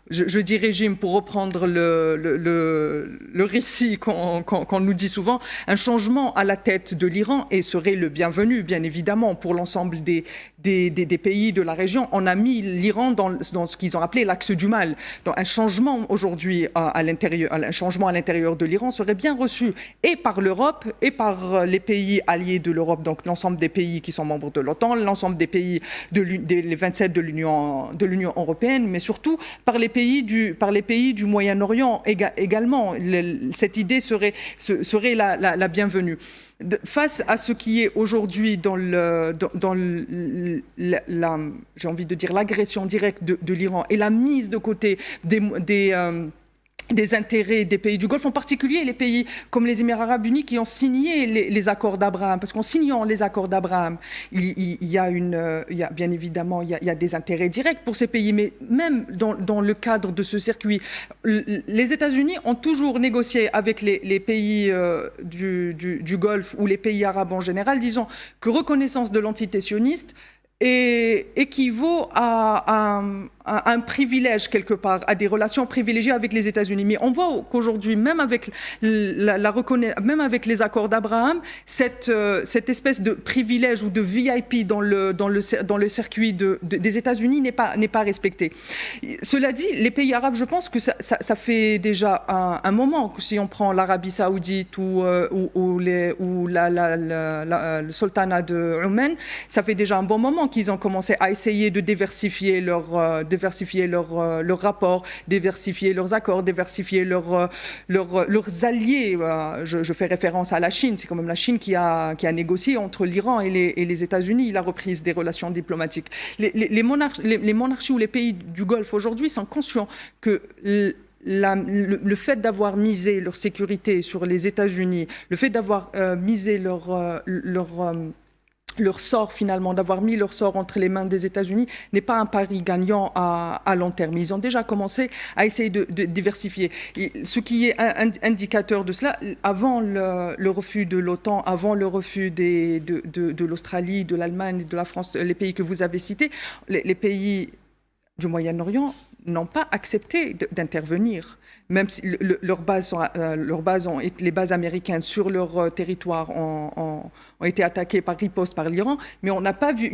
je dis régime pour reprendre le récit qu'on nous dit souvent, un changement à la tête de l'Iran et serait le bienvenu, bien évidemment, pour l'ensemble des pays de la région. On a mis l'Iran dans ce qu'ils ont appelé l'axe du mal. Donc un changement aujourd'hui un changement à l'intérieur de l'Iran serait bien reçu et par l'Europe et par les pays alliés de l'Europe, donc l'ensemble des pays qui sont membres de l'OTAN, l'ensemble des pays les 27 de l'Union européenne, mais surtout par les pays du Moyen-Orient également. Cette idée serait la bienvenue. Face à ce qui est aujourd'hui j'ai envie de dire l'agression directe de l'Iran et la mise de côté des intérêts des pays du Golfe, en particulier les pays comme les Émirats arabes unis qui ont signé les accords d'Abraham. Parce qu'en signant les accords d'Abraham, il y a bien évidemment il y a des intérêts directs pour ces pays. Mais même dans le cadre de ce circuit, les États-Unis ont toujours négocié avec les pays du Golfe ou les pays arabes en général, disons que reconnaissance de l'entité sioniste équivaut à un privilège quelque part, à des relations privilégiées avec les États-Unis. Mais on voit qu'aujourd'hui, même avec même avec les accords d'Abraham, cette espèce de privilège ou de VIP dans le circuit des États-Unis n'est pas respecté. Cela dit, les pays arabes, je pense que ça fait déjà un moment que si on prend l'Arabie Saoudite ou le sultanat de Oman, ça fait déjà un bon moment qu'ils ont commencé à essayer de diversifier leurs rapports, diversifier leurs accords, diversifier leurs alliés. Je fais référence à la Chine. C'est quand même la Chine qui a négocié entre l'Iran et les États-Unis la reprise des relations diplomatiques. Les monarchies ou les pays du Golfe aujourd'hui sont conscients que le fait d'avoir misé leur sécurité sur les États-Unis, le fait d'avoir misé leur sort finalement, d'avoir mis leur sort entre les mains des États-Unis n'est pas un pari gagnant à long terme. Ils ont déjà commencé à essayer de diversifier. Ce qui est indicateur de cela, avant le refus de l'OTAN, avant le refus de l'Australie, de l'Allemagne, de la France, les pays que vous avez cités, les pays du Moyen-Orient n'ont pas accepté d'intervenir. Même si les bases américaines sur leur territoire ont été attaquées par riposte par l'Iran, mais on n'a pas vu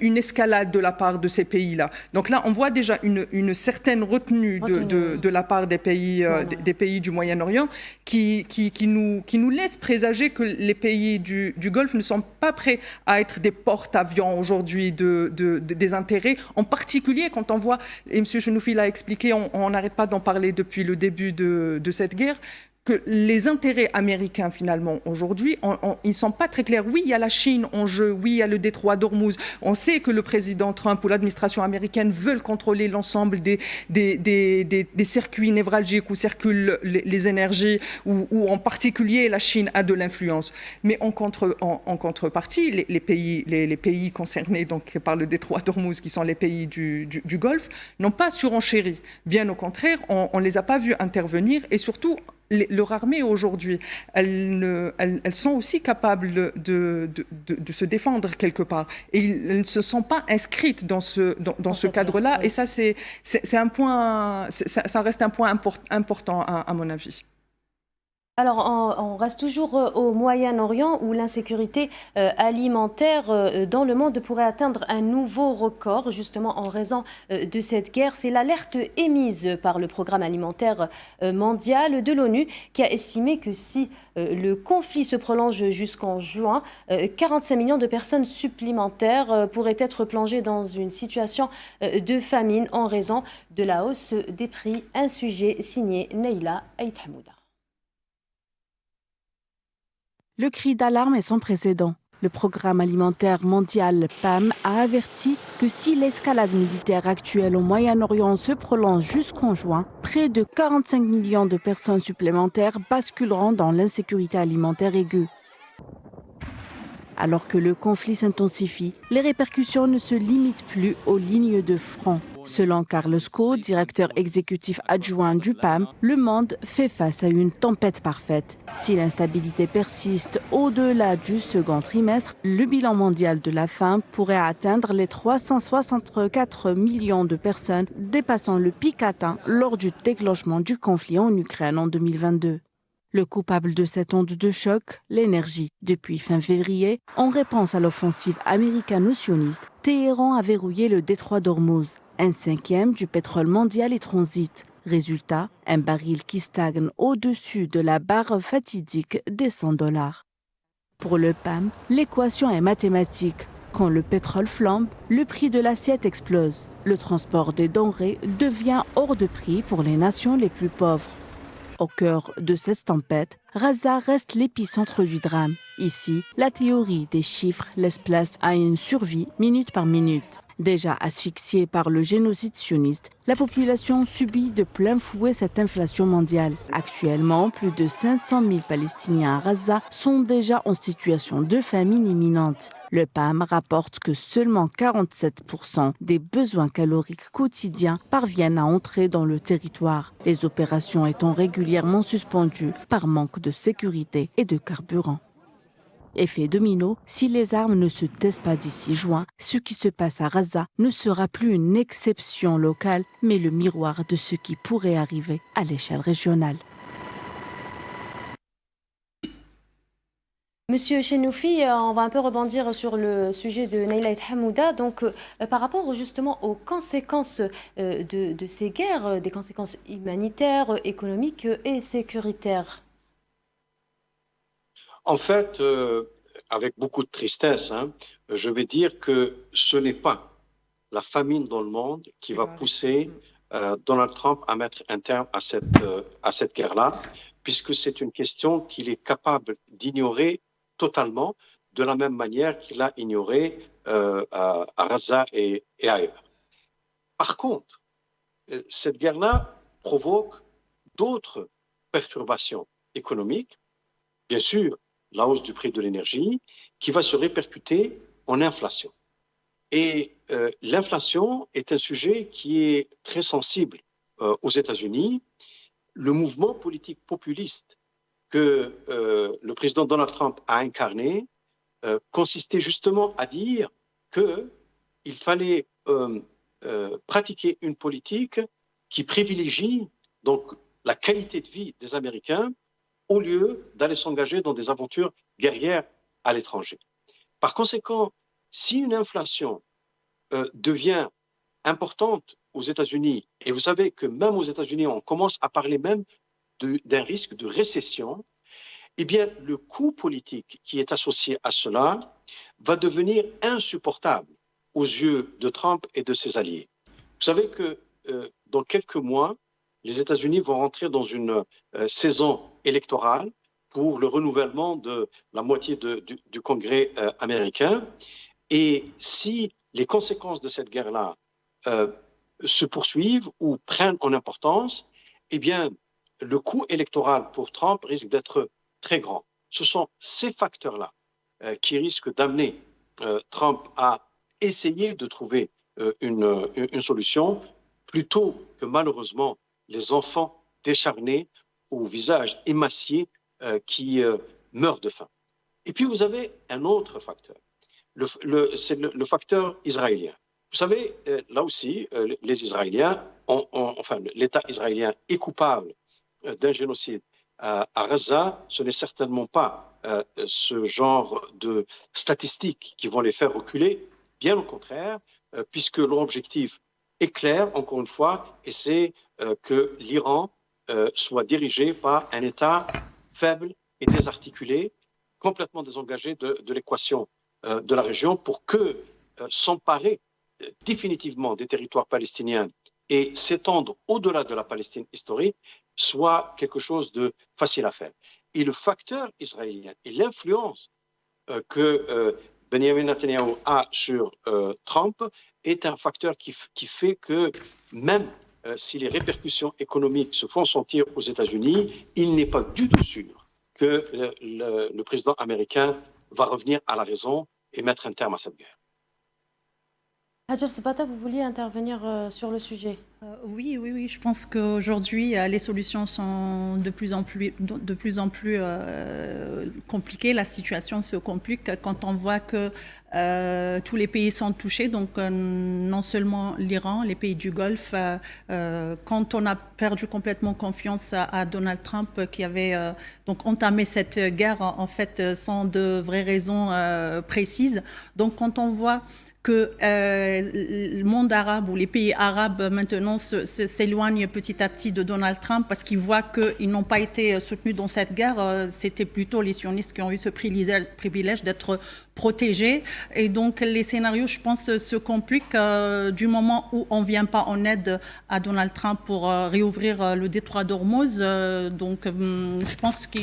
une escalade de la part de ces pays-là. Donc là, on voit déjà une certaine retenue de la part des pays du Moyen-Orient qui nous laisse présager que les pays du Golfe ne sont pas prêts à être des porte-avions aujourd'hui des intérêts, en particulier quand on voit, et M. Chenoufi l'a expliqué, on n'arrête pas d'en parler depuis le début de cette guerre, que les intérêts américains, finalement, aujourd'hui, ils ne sont pas très clairs. Oui, il y a la Chine en jeu, oui, il y a le détroit d'Ormuz. On sait que le président Trump ou l'administration américaine veulent contrôler l'ensemble des circuits névralgiques où circulent les énergies, où en particulier la Chine a de l'influence. Mais en contrepartie, les pays concernés donc, par le détroit d'Ormuz, qui sont les pays du Golfe, n'ont pas surenchéri. Bien au contraire, on ne les a pas vus intervenir et surtout, leur armée aujourd'hui, elles sont aussi capables de se défendre quelque part. Et elles ne se sont pas inscrites dans ce cadre-là. Oui. Et ça, c'est un point, ça reste un point important à mon avis. Alors, on reste toujours au Moyen-Orient où l'insécurité alimentaire dans le monde pourrait atteindre un nouveau record, justement en raison de cette guerre. C'est l'alerte émise par le Programme alimentaire mondial de l'ONU qui a estimé que si le conflit se prolonge jusqu'en juin, 45 millions de personnes supplémentaires pourraient être plongées dans une situation de famine en raison de la hausse des prix. Un sujet signé Neila Aït-Hamouda. Le cri d'alarme est sans précédent. Le Programme alimentaire mondial PAM a averti que si l'escalade militaire actuelle au Moyen-Orient se prolonge jusqu'en juin, près de 45 millions de personnes supplémentaires basculeront dans l'insécurité alimentaire aiguë. Alors que le conflit s'intensifie, les répercussions ne se limitent plus aux lignes de front. Selon Carlos Co, directeur exécutif adjoint du PAM, le monde fait face à une tempête parfaite. Si l'instabilité persiste au-delà du second trimestre, le bilan mondial de la faim pourrait atteindre les 364 millions de personnes, dépassant le pic atteint lors du déclenchement du conflit en Ukraine en 2022. Le coupable de cette onde de choc, l'énergie. Depuis fin février, en réponse à l'offensive américano-sioniste, Téhéran a verrouillé le détroit d'Ormuz. 1/5 du pétrole mondial est transit. Résultat, un baril qui stagne au-dessus de la barre fatidique des $100. Pour le PAM, l'équation est mathématique. Quand le pétrole flambe, le prix de l'assiette explose. Le transport des denrées devient hors de prix pour les nations les plus pauvres. Au cœur de cette tempête, Gaza reste l'épicentre du drame. Ici, la théorie des chiffres laisse place à une survie minute par minute. Déjà asphyxiée par le génocide sioniste, la population subit de plein fouet cette inflation mondiale. Actuellement, plus de 500 000 Palestiniens à Gaza sont déjà en situation de famine imminente. Le PAM rapporte que seulement 47% des besoins caloriques quotidiens parviennent à entrer dans le territoire, les opérations étant régulièrement suspendues par manque de sécurité et de carburant. Effet domino, si les armes ne se taisent pas d'ici juin, ce qui se passe à Gaza ne sera plus une exception locale, mais le miroir de ce qui pourrait arriver à l'échelle régionale. Monsieur Chenoufi, on va un peu rebondir sur le sujet de Neila Aït-Hamouda. Donc, par rapport justement aux conséquences de ces guerres, des conséquences humanitaires, économiques et sécuritaires. En fait, avec beaucoup de tristesse, je vais dire que ce n'est pas la famine dans le monde qui va pousser Donald Trump à mettre un terme à cette guerre-là, puisque c'est une question qu'il est capable d'ignorer totalement, de la même manière qu'il a ignoré à Gaza et ailleurs. Par contre, cette guerre-là provoque d'autres perturbations économiques, bien sûr, la hausse du prix de l'énergie, qui va se répercuter en inflation. Et l'inflation est un sujet qui est très sensible aux États-Unis. Le mouvement politique populiste que le président Donald Trump a incarné consistait justement à dire qu'il fallait pratiquer une politique qui privilégie donc la qualité de vie des Américains au lieu d'aller s'engager dans des aventures guerrières à l'étranger. Par conséquent, si une inflation devient importante aux États-Unis, et vous savez que même aux États-Unis, on commence à parler même d'un risque de récession, eh bien, le coût politique qui est associé à cela va devenir insupportable aux yeux de Trump et de ses alliés. Vous savez que dans quelques mois, les États-Unis vont rentrer dans une saison électorale pour le renouvellement de la moitié du Congrès américain. Et si les conséquences de cette guerre-là se poursuivent ou prennent en importance, eh bien, le coût électoral pour Trump risque d'être très grand. Ce sont ces facteurs-là qui risquent d'amener Trump à essayer de trouver une solution plutôt que malheureusement les enfants décharnés au visage émacié qui meurent de faim. Et puis vous avez un autre facteur, c'est le facteur israélien. Vous savez, là aussi, les Israéliens, enfin l'État israélien est coupable d'un génocide à Gaza. Ce n'est certainement pas ce genre de statistiques qui vont les faire reculer, bien au contraire, puisque leur objectif est clair, encore une fois, et c'est que l'Iran soit dirigé par un État faible et désarticulé, complètement désengagé de l'équation de la région, pour que s'emparer définitivement des territoires palestiniens et s'étendre au-delà de la Palestine historique soit quelque chose de facile à faire. Et le facteur israélien et l'influence que Benjamin Netanyahu a sur Trump est un facteur qui fait que même si les répercussions économiques se font sentir aux États-Unis, il n'est pas du tout sûr que le président américain va revenir à la raison et mettre un terme à cette guerre. Hajar Sebata, vous vouliez intervenir sur le sujet? Oui, je pense qu'aujourd'hui, les solutions sont de plus en plus compliquées. La situation se complique quand on voit que tous les pays sont touchés, donc non seulement l'Iran, les pays du Golfe. Quand on a perdu complètement confiance à Donald Trump, qui avait donc entamé cette guerre en fait sans de vraies raisons précises. Donc quand on voit que le monde arabe ou les pays arabes maintenant s'éloignent petit à petit de Donald Trump parce qu'ils voient qu'ils n'ont pas été soutenus dans cette guerre. C'était plutôt les sionistes qui ont eu ce privilège d'être protégés. Et donc les scénarios, je pense, se compliquent du moment où on ne vient pas en aide à Donald Trump pour réouvrir le détroit d'Ormuz. Donc je pense que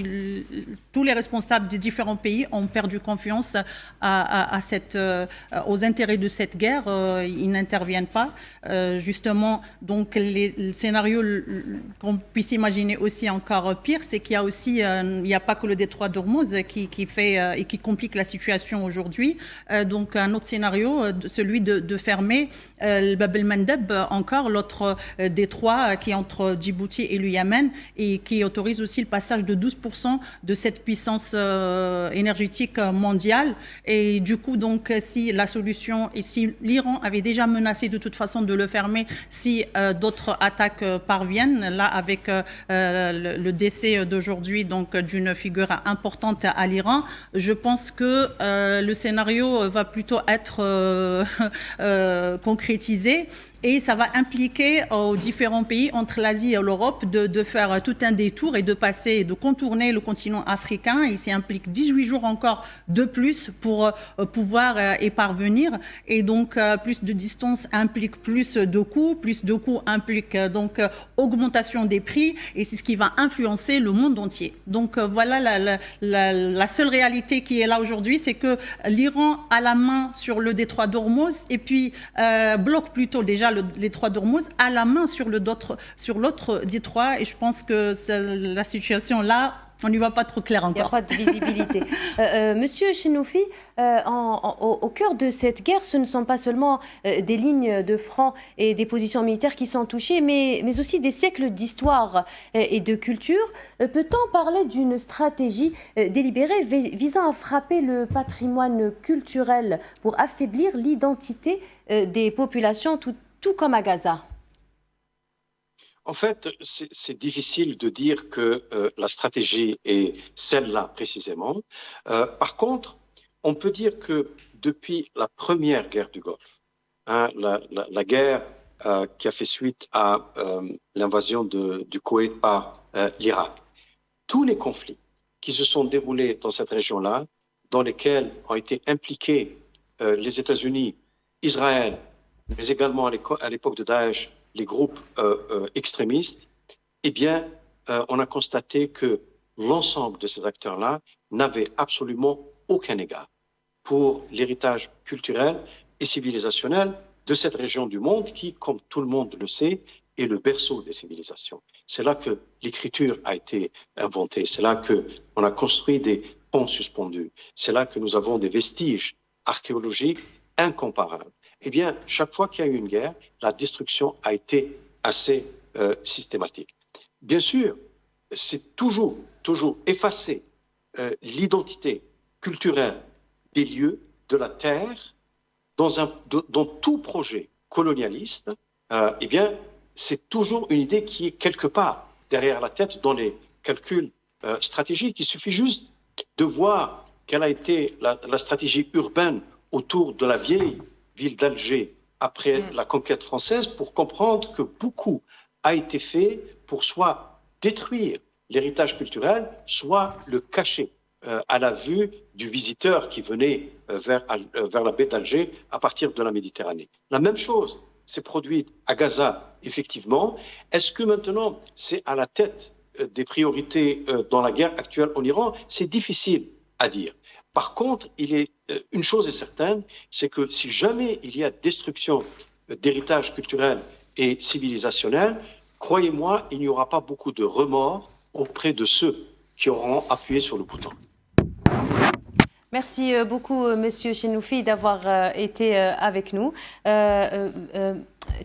tous les responsables des différents pays ont perdu confiance aux intérêts de cette guerre. Ils n'interviennent pas. Justement, donc le scénario qu'on puisse imaginer aussi encore pire, c'est qu'il y a aussi, il n'y a pas que le détroit d'Ormuz qui fait et qui complique la situation aujourd'hui. Donc un autre scénario, celui de fermer le Bab el-Mandeb, encore l'autre détroit qui est entre Djibouti et le Yémen et qui autorise aussi le passage de 12% de cette puissance énergétique mondiale. Et du coup, donc, si la solution, et si l'Iran avait déjà menacé de toute façon de le fermer si d'autres attaques parviennent, là avec le décès d'aujourd'hui donc d'une figure importante à l'Iran, je pense que le scénario va plutôt être concrétisé. Et ça va impliquer aux différents pays entre l'Asie et l'Europe de faire tout un détour et de contourner le continent africain. Il s'y implique 18 jours encore de plus pour pouvoir y parvenir. Et donc, plus de distance implique plus de coûts implique donc augmentation des prix. Et c'est ce qui va influencer le monde entier. Donc, voilà la seule réalité qui est là aujourd'hui, c'est que l'Iran a la main sur le détroit d'Ormuz et puis bloque plutôt déjà le détroit d'Ormuz, a la main sur l'autre détroit, et je pense que la situation là, on n'y voit pas trop clair encore. Il n'y a pas de visibilité. Monsieur Chenoufi, au cœur de cette guerre, ce ne sont pas seulement des lignes de front et des positions militaires qui sont touchées, mais aussi des siècles d'histoire et de culture. Peut-on parler d'une stratégie délibérée visant à frapper le patrimoine culturel pour affaiblir l'identité des populations, tout comme à Gaza? En fait, c'est difficile de dire que la stratégie est celle-là précisément. Par contre, on peut dire que depuis la première guerre du Golfe, la guerre qui a fait suite à l'invasion du Koweït par l'Irak, tous les conflits qui se sont déroulés dans cette région-là, dans lesquels ont été impliqués les États-Unis, Israël, mais également à l'époque de Daesh, les groupes extrémistes, eh bien, on a constaté que l'ensemble de ces acteurs-là n'avaient absolument aucun égard pour l'héritage culturel et civilisationnel de cette région du monde qui, comme tout le monde le sait, est le berceau des civilisations. C'est là que l'écriture a été inventée, c'est là qu'on a construit des ponts suspendus, c'est là que nous avons des vestiges archéologiques incomparables. Eh bien, chaque fois qu'il y a eu une guerre, la destruction a été assez systématique. Bien sûr, c'est toujours effacer l'identité culturelle des lieux, de la terre, dans tout projet colonialiste, eh bien, c'est toujours une idée qui est quelque part derrière la tête dans les calculs stratégiques. Il suffit juste de voir quelle a été la stratégie urbaine autour de la vieille ville d'Alger après la conquête française pour comprendre que beaucoup a été fait pour soit détruire l'héritage culturel, soit le cacher à la vue du visiteur qui venait vers la baie d'Alger à partir de la Méditerranée. La même chose s'est produite à Gaza, effectivement. Est-ce que maintenant c'est à la tête des priorités dans la guerre actuelle en Iran? C'est difficile à dire. Par contre, une chose est certaine, c'est que si jamais il y a destruction d'héritage culturel et civilisationnel, croyez-moi, il n'y aura pas beaucoup de remords auprès de ceux qui auront appuyé sur le bouton. Merci beaucoup, Monsieur Chenoufi, d'avoir été avec nous.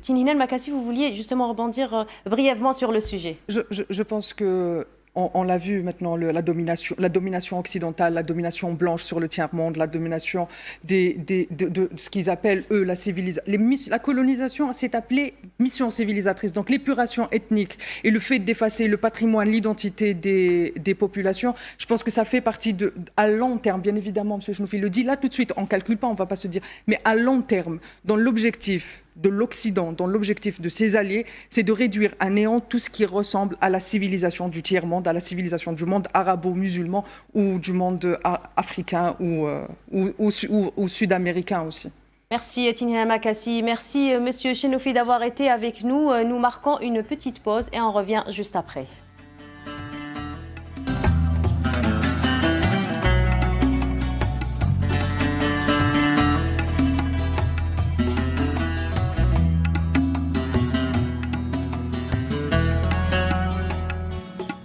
Tinhinel Makassi, vous vouliez justement rebondir brièvement sur le sujet. Je pense que on l'a vu maintenant, la domination occidentale, la domination blanche sur le tiers-monde, la domination de ce qu'ils appellent, eux, la civilisation. La colonisation s'est appelée mission civilisatrice. Donc l'épuration ethnique et le fait d'effacer le patrimoine, l'identité des populations, je pense que ça fait partie à long terme, bien évidemment, M. Chenoufi le dit là tout de suite, on ne calcule pas, on ne va pas se dire, mais à long terme, dans l'objectif de l'Occident, dans l'objectif de ses alliés, c'est de réduire à néant tout ce qui ressemble à la civilisation du tiers-monde, à la civilisation du monde arabo-musulman ou du monde africain ou sud-américain aussi. Merci Tinhinel Makassi, merci Monsieur Chenoufi d'avoir été avec nous. Nous marquons une petite pause et on revient juste après.